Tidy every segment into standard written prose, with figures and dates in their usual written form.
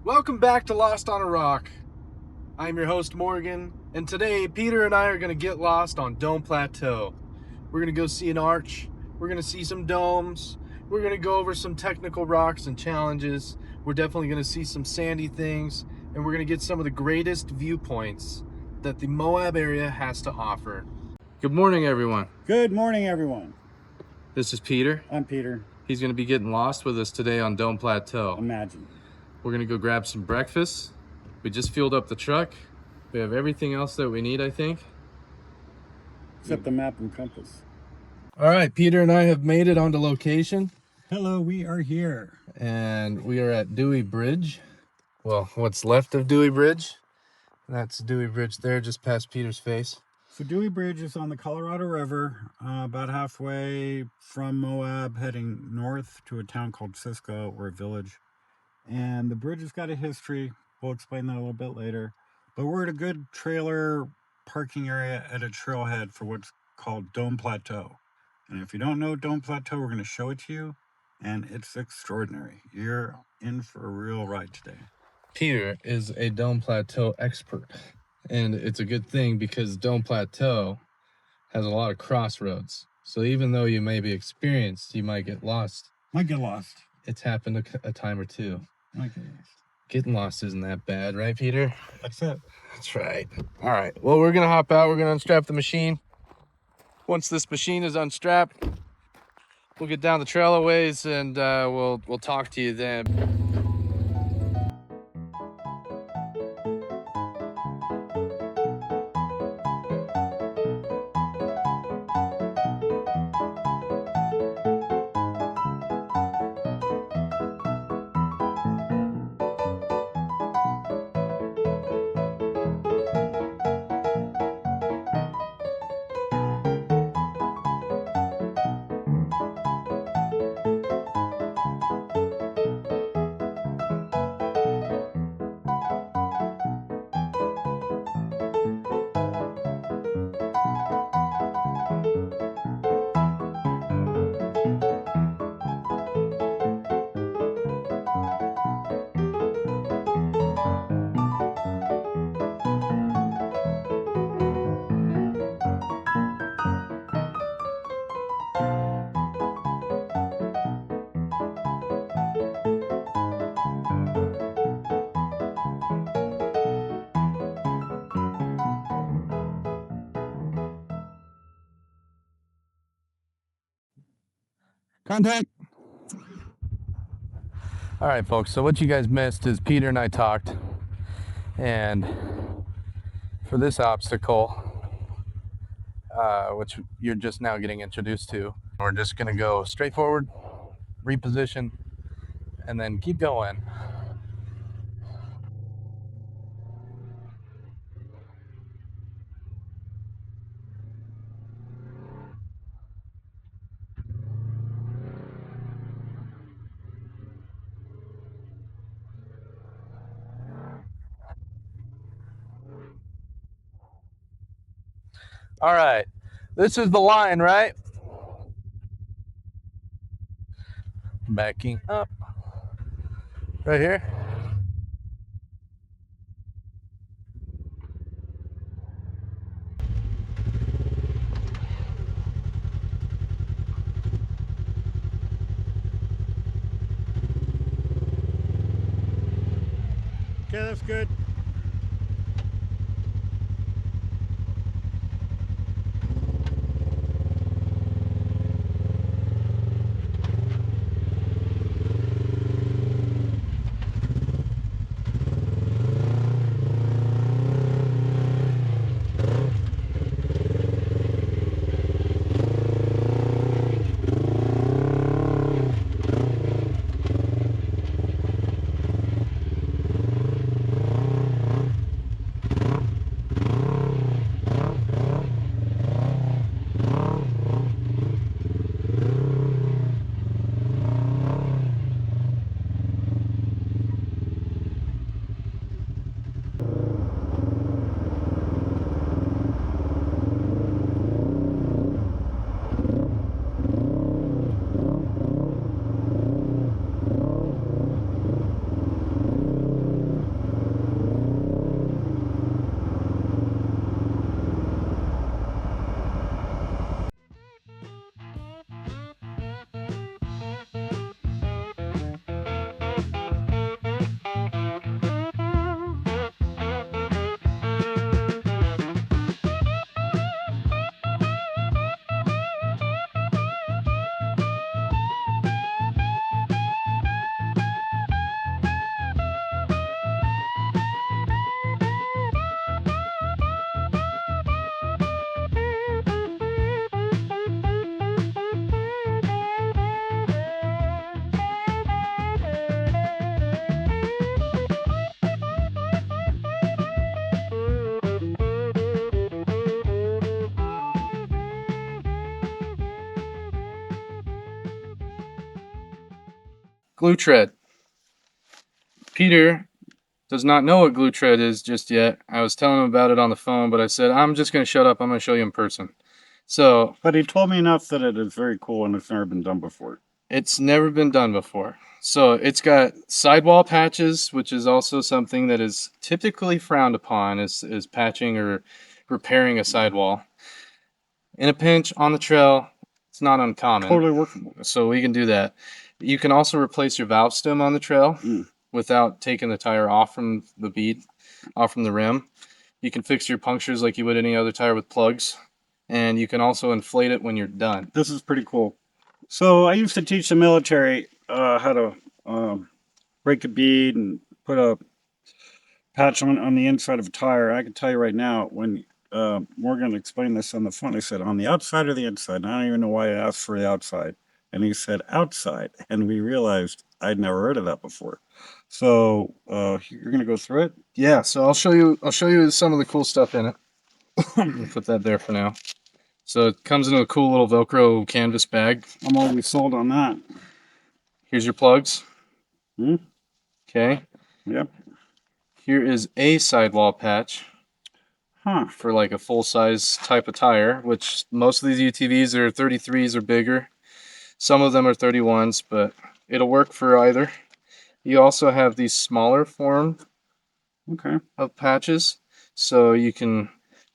Welcome back to Lost on a Rock. I'm your host Morgan, and today Peter and I are going to get lost on Dome Plateau. We're going to go see an arch, we're going to see some domes, we're going to go over some technical rocks and challenges, we're definitely going to see some sandy things, and we're going to get some of the greatest viewpoints that the Moab area has to offer. Good morning, everyone. Good morning, everyone. This is Peter. I'm Peter. He's going to be getting lost with us today on Dome Plateau. Imagine. We're gonna go grab some breakfast. We just fueled up the truck. We have everything else that we need, I think. Except the map and compass. All right, Peter and I have made it onto location. Hello, we are here. And we are at Dewey Bridge. Well, what's left of Dewey Bridge. That's Dewey Bridge there, just past Peter's face. So Dewey Bridge is on the Colorado River, about halfway from Moab, heading north to a town called Cisco, or a village. And the bridge has got a history. We'll explain that a little bit later. But we're at a good trailer parking area at a trailhead for what's called Dome Plateau. And if you don't know Dome Plateau, we're going to show it to you. And it's extraordinary. You're in for a real ride today. Peter is a Dome Plateau expert. And it's a good thing because Dome Plateau has a lot of crossroads. So even though you may be experienced, you might get lost. Might get lost. It's happened a time or two. Might get lost. Getting lost isn't that bad, right, Peter? That's it. That's right. All right. Well, we're going to hop out. We're going to unstrap the machine. Once this machine is unstrapped, we'll get down the trail a ways and we'll talk to you then. Contact. All right, folks. So what you guys missed is Peter and I talked. And for this obstacle, which you're just now getting introduced to, we're just going to go straight forward, reposition, and then keep going. All right, this is the line, right? Backing up. Right here. Okay, that's good. GlueTread. Peter does not know what GlueTread is just yet. I was telling him about it on the phone, but I said, I'm just going to shut up. I'm going to show you in person. So, But he told me enough that it is very cool and it's never been done before. it's never been done before. So, it's got sidewall patches, which is also something that is typically frowned upon, is patching or repairing a sidewall. In a pinch on the trail, it's not uncommon. Totally workable. So, we can do that. You can also replace your valve stem on the trail without taking the tire off from the bead, off from the rim. You can fix your punctures like you would any other tire with plugs. And you can also inflate it when you're done. This is pretty cool. So I used to teach the military how to break a bead and put a patch on the inside of a tire. I can tell you right now, when Morgan explained this on the phone, I said, on the outside or the inside? And I don't even know why I asked for the outside. And he said, outside. And we realized I'd never heard of that before. So you're going to go through it? Yeah, so I'll show you some of the cool stuff in it. We'll put that there for now. So it comes in a cool little Velcro canvas bag. I'm always sold on that. Here's your plugs. Hmm? Okay. Yep. Here is a sidewall patch. Huh. For like a full-size type of tire, which most of these UTVs are 33s or bigger. Some of them are 31s, but it'll work for either. You also have these smaller form of patches, so you can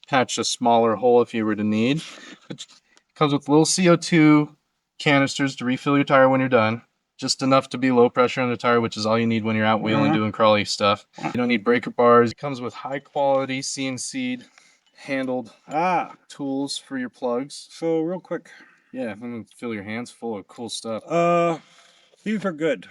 patch a smaller hole if you were to need. It comes with little CO2 canisters to refill your tire when you're done. Just enough to be low pressure on the tire, which is all you need when you're out wheeling, doing crawly stuff. You don't need breaker bars. It comes with high quality CNC handled tools for your plugs. So real quick. Yeah, I'm gonna fill your hands full of cool stuff. These are good.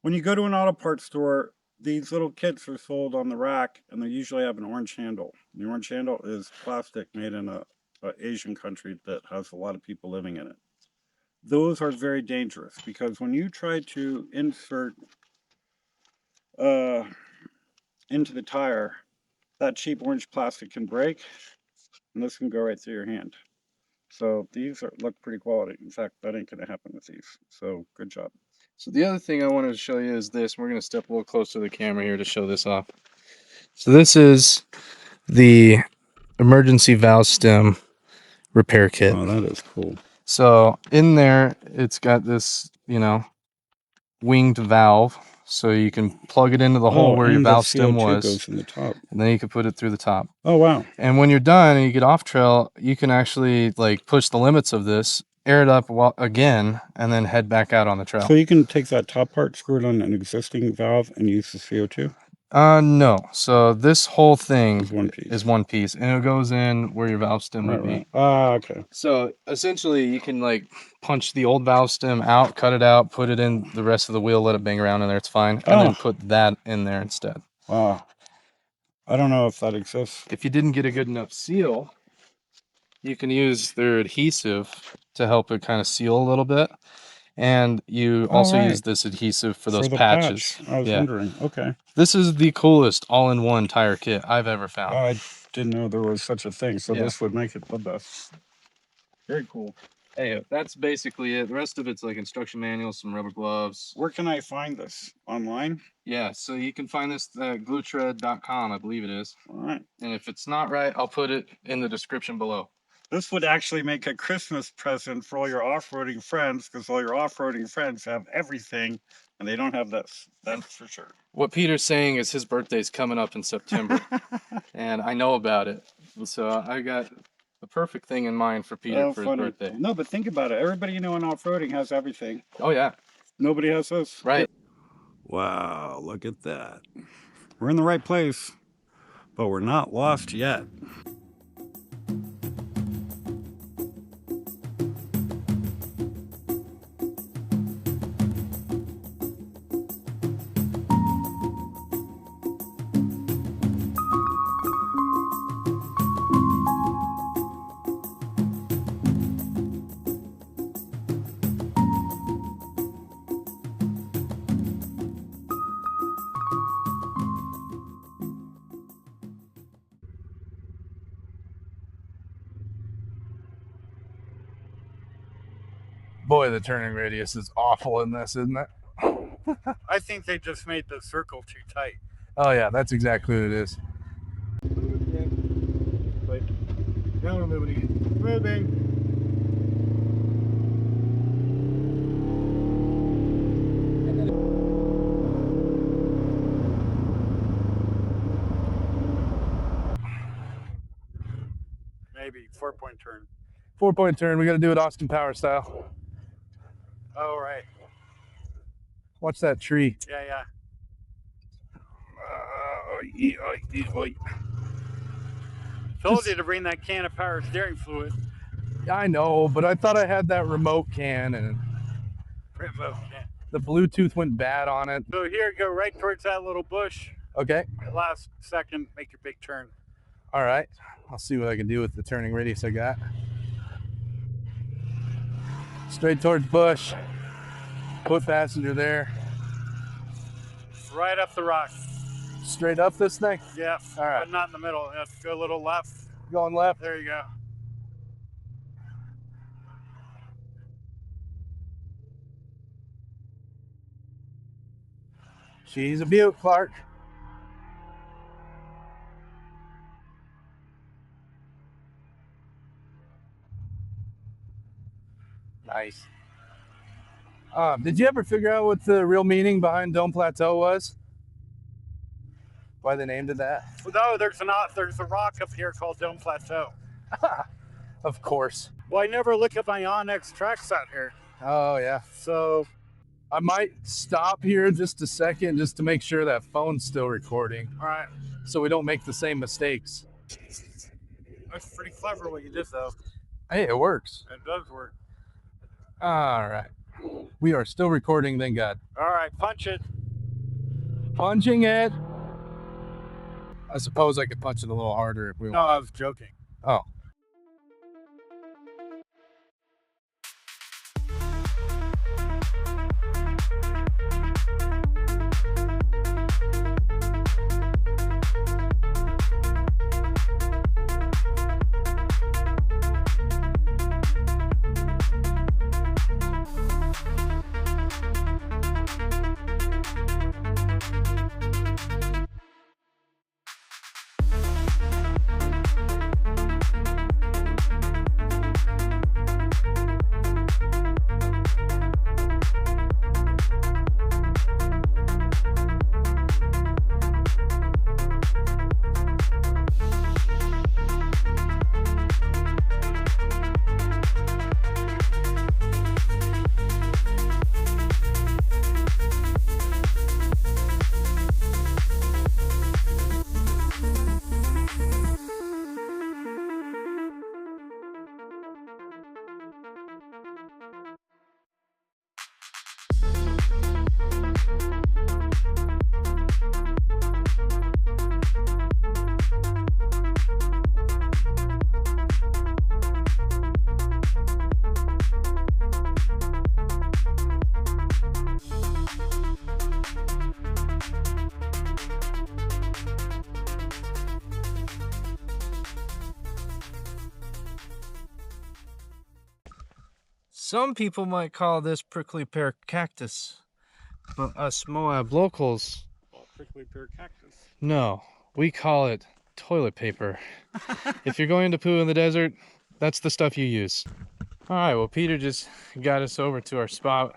When you go to an auto parts store, these little kits are sold on the rack, and they usually have an orange handle. The orange handle is plastic made in a Asian country that has a lot of people living in it. Those are very dangerous because when you try to insert into the tire, that cheap orange plastic can break, and this can go right through your hand. So these look pretty quality. In fact, that ain't going to happen with these. So good job. So the other thing I wanted to show you is this. We're going to step a little closer to the camera here to show this off. So this is the emergency valve stem repair kit. Oh, that is cool. So in there, it's got this, winged valve. So you can plug it into the hole where your valve stem was. Goes in the top. And then you can put it through the top. Oh, wow. And when you're done and you get off trail, you can actually push the limits of this, air it up again, and then head back out on the trail. So you can take that top part, screw it on an existing valve, and use the CO2? No. So this whole thing is one piece, and it goes in where your valve stem would be. Right. Ah, okay. So essentially, you can punch the old valve stem out, cut it out, put it in the rest of the wheel, let it bang around in there. It's fine, and then put that in there instead. Wow. I don't know if that exists. If you didn't get a good enough seal, you can use their adhesive to help it kind of seal a little bit. And you also use this adhesive for those patches. I was wondering. Okay. This is the coolest all-in-one tire kit I've ever found. I didn't know there was such a thing, so this would make it the best. Very cool. Hey, that's basically it. The rest of it's like instruction manuals, some rubber gloves. Where can I find this? Online? Yeah, so you can find this at GlueTread.com, I believe it is. All right. And if it's not right, I'll put it in the description below. This would actually make a Christmas present for all your off-roading friends, because all your off-roading friends have everything, and they don't have this. That's for sure. What Peter's saying is his birthday's coming up in September, and I know about it. So I got the perfect thing in mind for Peter for his birthday. No, but think about it. Everybody you know in off-roading has everything. Oh, yeah. Nobody has this. Right. Wow, look at that. We're in the right place, but we're not lost yet. Boy, the turning radius is awful in this, isn't it? I think they just made the circle too tight. Oh yeah, that's exactly what it is. Wait. Now we're moving again. Moving. Maybe 4-point turn. 4-point turn. We got to do it Austin Power style. Oh, right. Watch that tree. Yeah, yeah. Told you to bring that can of power steering fluid. I know, but I thought I had that remote can and Remote can. the Bluetooth went bad on it. So here, go right towards that little bush. Okay. Last second, make your big turn. All right. I'll see what I can do with the turning radius I got. Straight towards bush. Put passenger there. Right up the rock. Straight up this thing? Yeah. All right. But not in the middle. You have to go a little left. Going left. There you go. She's a beaut, Clark. Nice. Did you ever figure out what the real meaning behind Dome Plateau was? Why they named it that? No, there's a rock up here called Dome Plateau. Of course. Well, I never look at my Onyx tracks out here. Oh, yeah. So I might stop here just a second just to make sure that phone's still recording. All right. So we don't make the same mistakes. That's pretty clever what you did, though. Hey, it works. It does work. All right. We are still recording, thank God. All right, punch it. Punching it. I suppose I could punch it a little harder if we No, want. I was joking. Oh. Some people might call this prickly pear cactus, but us Moab locals, Prickly pear cactus. no, we call it toilet paper. If you're going to poo in the desert, that's the stuff you use. All right, well, Peter just got us over to our spot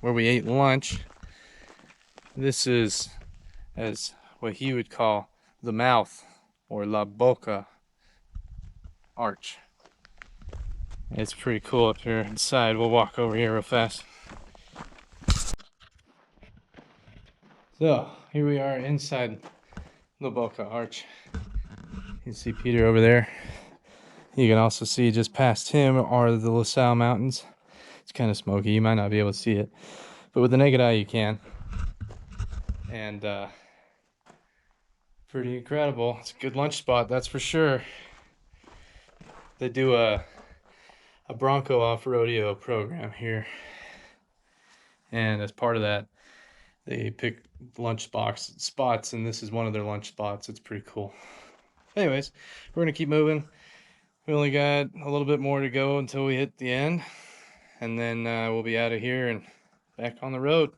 where we ate lunch. This is as what he would call the mouth, or La Boca Arch. It's pretty cool up here inside. We'll walk over here real fast. So here we are inside the Boca Arch. You can see Peter over there. You can also see just past him are the La Salle Mountains. It's kind of smoky. You might not be able to see it, but with the naked eye you can. And pretty incredible. It's a good lunch spot, that's for sure. They do a Bronco off-rodeo program here, and as part of that they pick lunch spots, and this is one of their lunch spots. It's pretty cool. Anyways, we're gonna keep moving. We only got a little bit more to go until we hit the end, and then we'll be out of here and back on the road.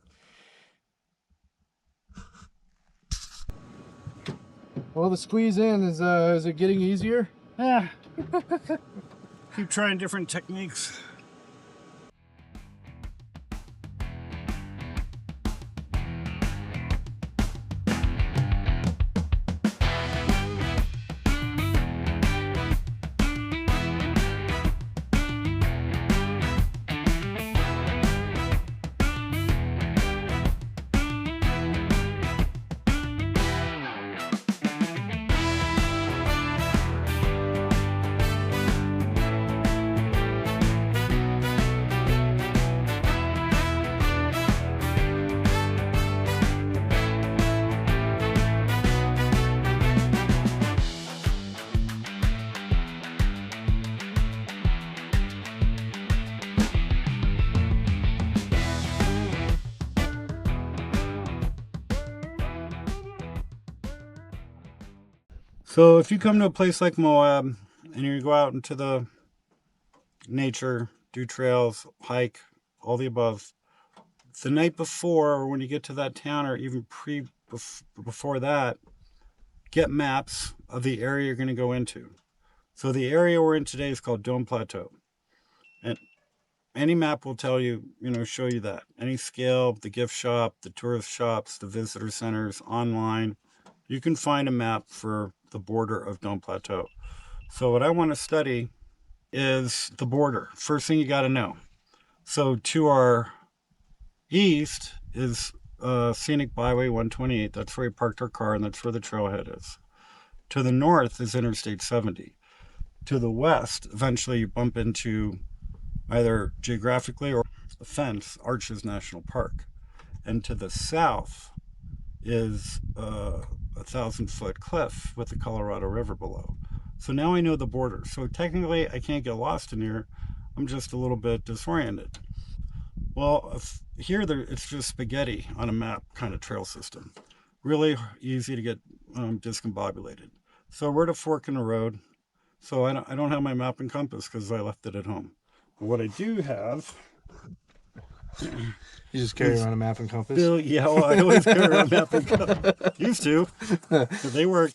Well, the squeeze in is it getting easier? Yeah. Keep trying different techniques. So if you come to a place like Moab and you go out into the nature, do trails, hike, all the above, the night before or when you get to that town or even before that, get maps of the area you're going to go into. So the area we're in today is called Dome Plateau. And any map will tell you, show you that. Any scale, the gift shop, the tourist shops, the visitor centers, online, you can find a map for the border of Dome Plateau. So what I want to study is the border. First thing you got to know. So to our east is Scenic Byway 128. That's where we parked our car, and that's where the trailhead is. To the north is Interstate 70. To the west, eventually you bump into either geographically or the fence, Arches National Park. And to the south is a 1,000-foot cliff with the Colorado River below. So now I know the border. So technically I can't get lost in here. I'm just a little bit disoriented. Well, here it's just spaghetti on a map kind of trail system. Really easy to get discombobulated. So we're at a fork in the road. So I don't have my map and compass because I left it at home. But what I do have... You just carry around a map and compass? Yeah, well, I always carry around a map and compass. Used to. They work.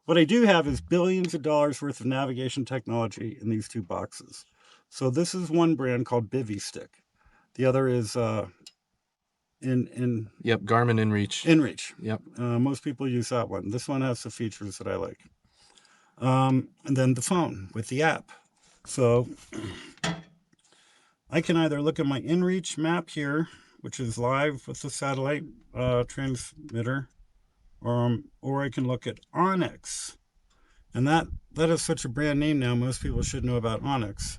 What I do have is billions of dollars worth of navigation technology in these two boxes. So this is one brand called Bivy Stick. The other is Yep, Garmin InReach. InReach. Yep. Most people use that one. This one has the features that I like. And then the phone with the app. So I can either look at my InReach map here, which is live with the satellite transmitter, or I can look at Onyx. And that is such a brand name now. Most people should know about Onyx.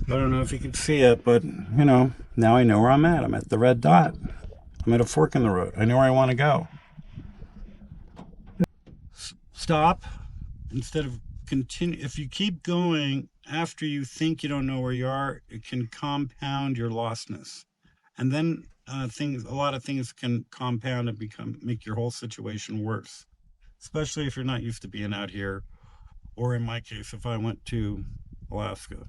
I don't know if you can see it, but, now I know where I'm at. I'm at the red dot. I'm at a fork in the road. I know where I want to go. Stop. Instead of continue, if you keep going after you think you don't know where you are, it can compound your lostness. And then a lot of things can compound and make your whole situation worse, especially if you're not used to being out here, or in my case, if I went to Alaska.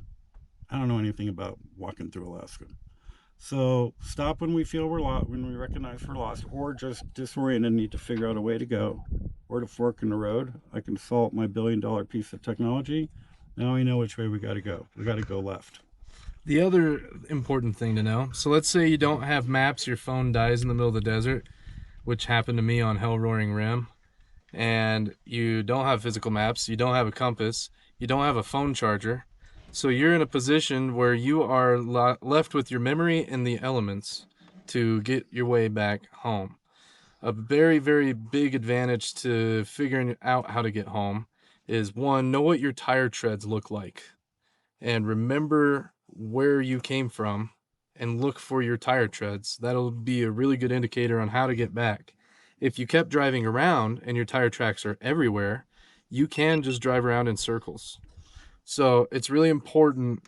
I don't know anything about walking through Alaska. So stop when we feel we're lost, when we recognize we're lost, or just disoriented and need to figure out a way to go, or to fork in the road. I consult my billion-dollar piece of technology. Now we know which way we got to go. We got to go left. The other important thing to know, so let's say you don't have maps, your phone dies in the middle of the desert, which happened to me on Hell Roaring Rim, and you don't have physical maps, you don't have a compass, you don't have a phone charger, so you're in a position where you are left with your memory and the elements to get your way back home. A very, very big advantage to figuring out how to get home is, one, know what your tire treads look like, and remember where you came from and look for your tire treads. That'll be a really good indicator on how to get back. If you kept driving around and your tire tracks are everywhere, you can just drive around in circles. So it's really important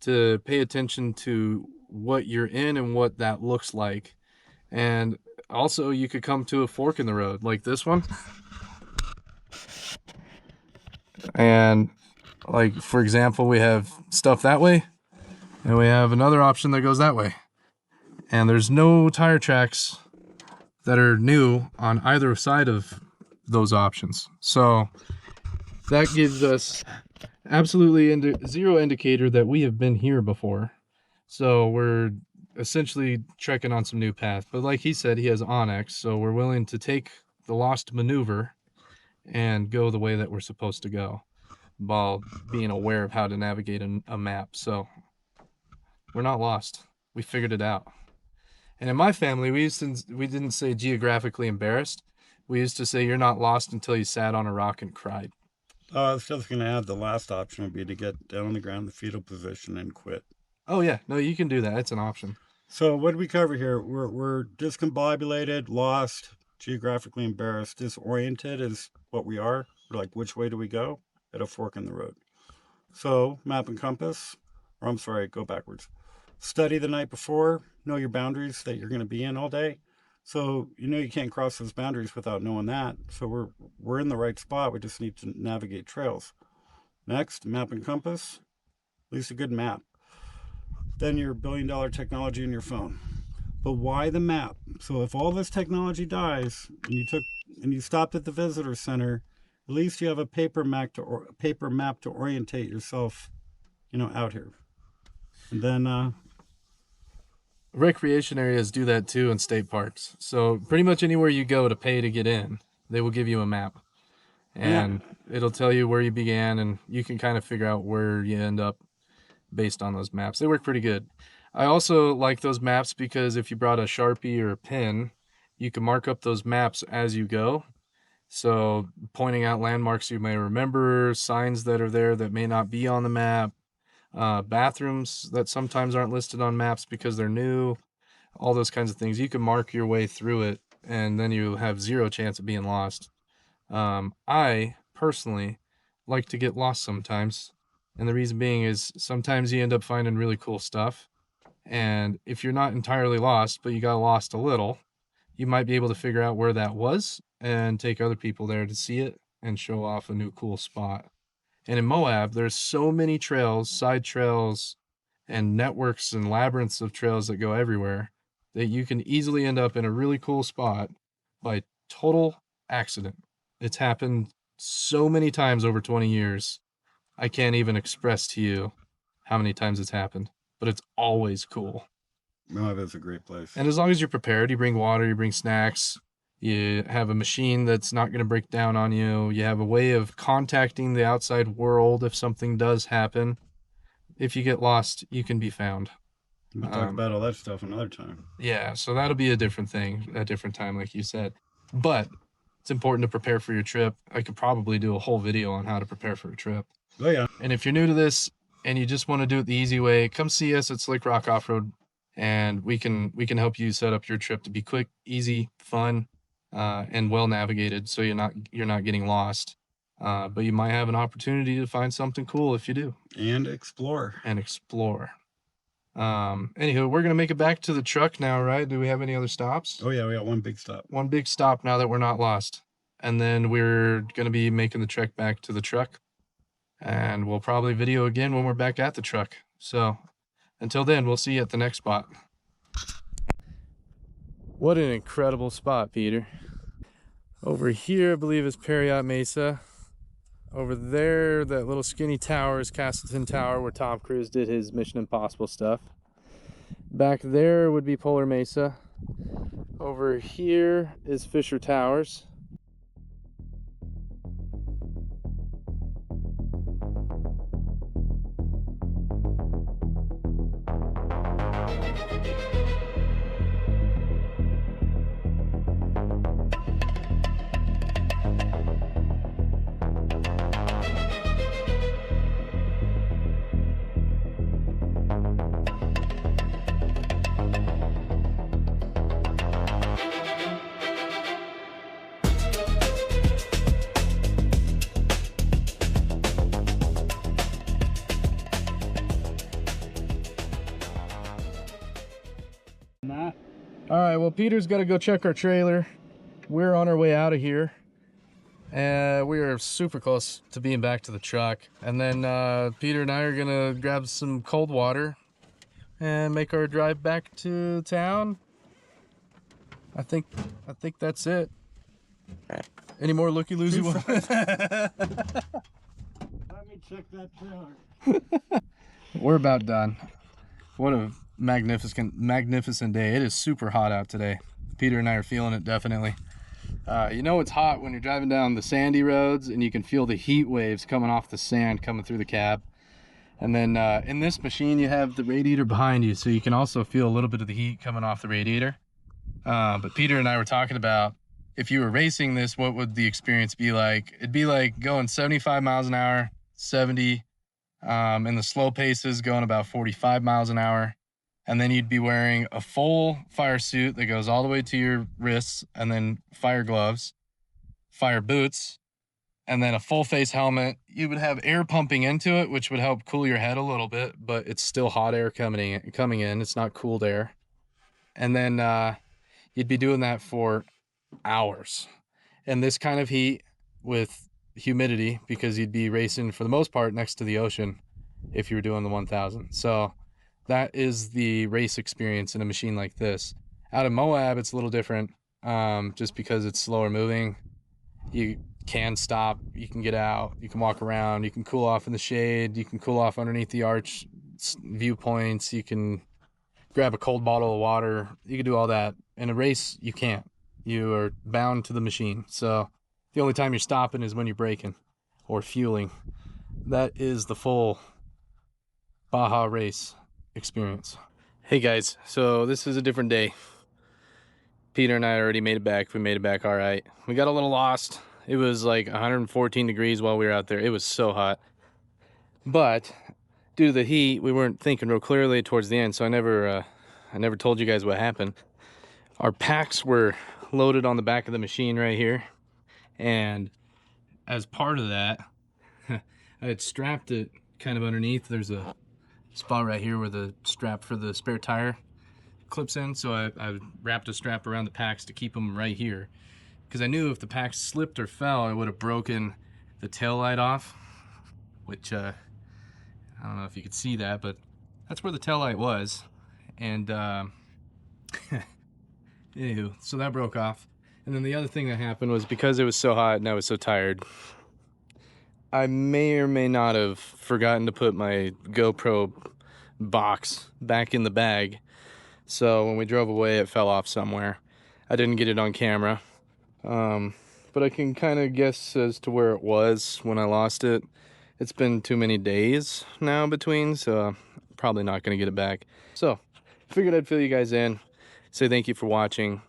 to pay attention to what you're in and what that looks like. And also you could come to a fork in the road like this one. And like, for example, we have stuff that way And we have another option that goes that way. And there's no tire tracks that are new on either side of those options. So that gives us absolutely zero indicator that we have been here before. So we're essentially trekking on some new path. But like he said, he has Onyx, so we're willing to take the lost maneuver and go the way that we're supposed to go while being aware of how to navigate a map. So we're not lost. We figured it out. And in my family, we didn't say geographically embarrassed. We used to say you're not lost until you sat on a rock and cried. I was just going to add the last option would be to get down on the ground in the fetal position and quit. Oh yeah, no, you can do that. It's an option. So what did we cover here? We're discombobulated, lost, geographically embarrassed, disoriented is what we are. We're like, which way do we go? At a fork in the road. So map and compass, or I'm sorry, go backwards. Study the night before, know your boundaries that you're going to be in all day. So you know you can't cross those boundaries without knowing that. So we're in the right spot. We just need to navigate trails. Next, map and compass, at least a good map. Then your $1 billion technology in your phone. But why the map? So if all this technology dies and you stopped at the visitor center, at least you have a paper map to orientate yourself, out here. And then recreation areas do that too in state parks. So pretty much anywhere you go to pay to get in, they will give you a map. And it'll tell you where you began, and you can kind of figure out where you end up based on those maps. They work pretty good. I also like those maps because if you brought a Sharpie or a pen, you can mark up those maps as you go. So pointing out landmarks you may remember, signs that are there that may not be on the map, bathrooms that sometimes aren't listed on maps because they're new, all those kinds of things. You can mark your way through it, and then you have zero chance of being lost. I personally like to get lost sometimes, and the reason being is sometimes you end up finding really cool stuff, and if you're not entirely lost, but you got lost a little, you might be able to figure out where that was and take other people there to see it and show off a new cool spot. And in Moab, there's so many trails, side trails, and networks and labyrinths of trails that go everywhere that you can easily end up in a really cool spot by total accident. It's happened so many times over 20 years. I can't even express to you how many times it's happened, but it's always cool. Moab is a great place. And as long as you're prepared, you bring water, you bring snacks, you have a machine that's not going to break down on you, you have a way of contacting the outside world if something does happen. If you get lost, you can be found. We'll talk about all that stuff another time. Yeah, so that'll be a different thing, a different time, like you said. But it's important to prepare for your trip. I could probably do a whole video on how to prepare for a trip. Oh yeah. And if you're new to this and you just want to do it the easy way, come see us at Slick Rock Off-Road, and we can help you set up your trip to be quick, easy, fun, and well navigated, so you're not getting lost. But you might have an opportunity to find something cool if you do. And explore. Anywho, we're gonna make it back to the truck now, right? Do we have any other stops? Oh yeah, we got one big stop. One big stop now that we're not lost. And then we're gonna be making the trek back to the truck. And we'll probably video again when we're back at the truck. So until then, we'll see you at the next spot. What an incredible spot, Peter. Over here, I believe, is Perriot Mesa. Over there, that little skinny tower is Castleton Tower, where Tom Cruise did his Mission Impossible stuff. Back there would be Polar Mesa. Over here is Fisher Towers. All right, well, Peter's got to go check our trailer. We're on our way out of here. We are super close to being back to the truck. And then Peter and I are gonna grab some cold water and make our drive back to town. I think that's it. Any more looky-loosey ones? Let me check that trailer. We're about done. What a magnificent day. It is super hot out today. Peter and I are feeling it, definitely. You know it's hot when you're driving down the sandy roads and you can feel the heat waves coming off the sand coming through the cab. And then in this machine you have the radiator behind you, so you can also feel a little bit of the heat coming off the radiator. But Peter and I were talking about, if you were racing this, what would the experience be like? It'd be like going 75 miles an hour, 70, in the slow paces going about 45 miles an hour. And then you'd be wearing a full fire suit that goes all the way to your wrists, and then fire gloves, fire boots, and then a full face helmet. You would have air pumping into it, which would help cool your head a little bit, but it's still hot air coming in. It's not cooled air. And then you'd be doing that for hours in this kind of heat with humidity, because you'd be racing for the most part next to the ocean if you were doing the 1000. So that is the race experience in a machine like this. Out of Moab, it's a little different, just because it's slower moving. You can stop, you can get out, you can walk around, you can cool off in the shade, you can cool off underneath the arch viewpoints, you can grab a cold bottle of water, you can do all that. In a race, you can't. You are bound to the machine. So the only time you're stopping is when you're braking or fueling. That is the full Baja race experience. Hey guys, so this is a different day. Peter and I already made it back. We made it back all right. We got a little lost. It was like 114 degrees while we were out there. It was so hot. But due to the heat, we weren't thinking real clearly towards the end, so I never told you guys what happened. Our packs were loaded on the back of the machine right here, and as part of that, I had strapped it kind of underneath. There's a spot right here where the strap for the spare tire clips in, so I wrapped a strap around the packs to keep them right here, because I knew if the packs slipped or fell, I would have broken the tail light off, which I don't know if you could see that, but that's where the tail light was. And anywho, so that broke off. And then the other thing that happened was, because it was so hot and I was so tired, I may or may not have forgotten to put my GoPro box back in the bag. So when we drove away, it fell off somewhere. I didn't get it on camera, but I can kind of guess as to where it was when I lost it. It's been too many days now between, so probably not going to get it back. So figured I'd fill you guys in, say thank you for watching.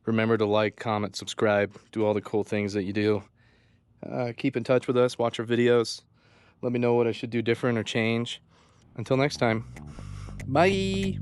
Remember to like, comment, subscribe, do all the cool things that you do. Keep in touch with us, watch our videos. Let me know what I should do different or change. Until next time, bye.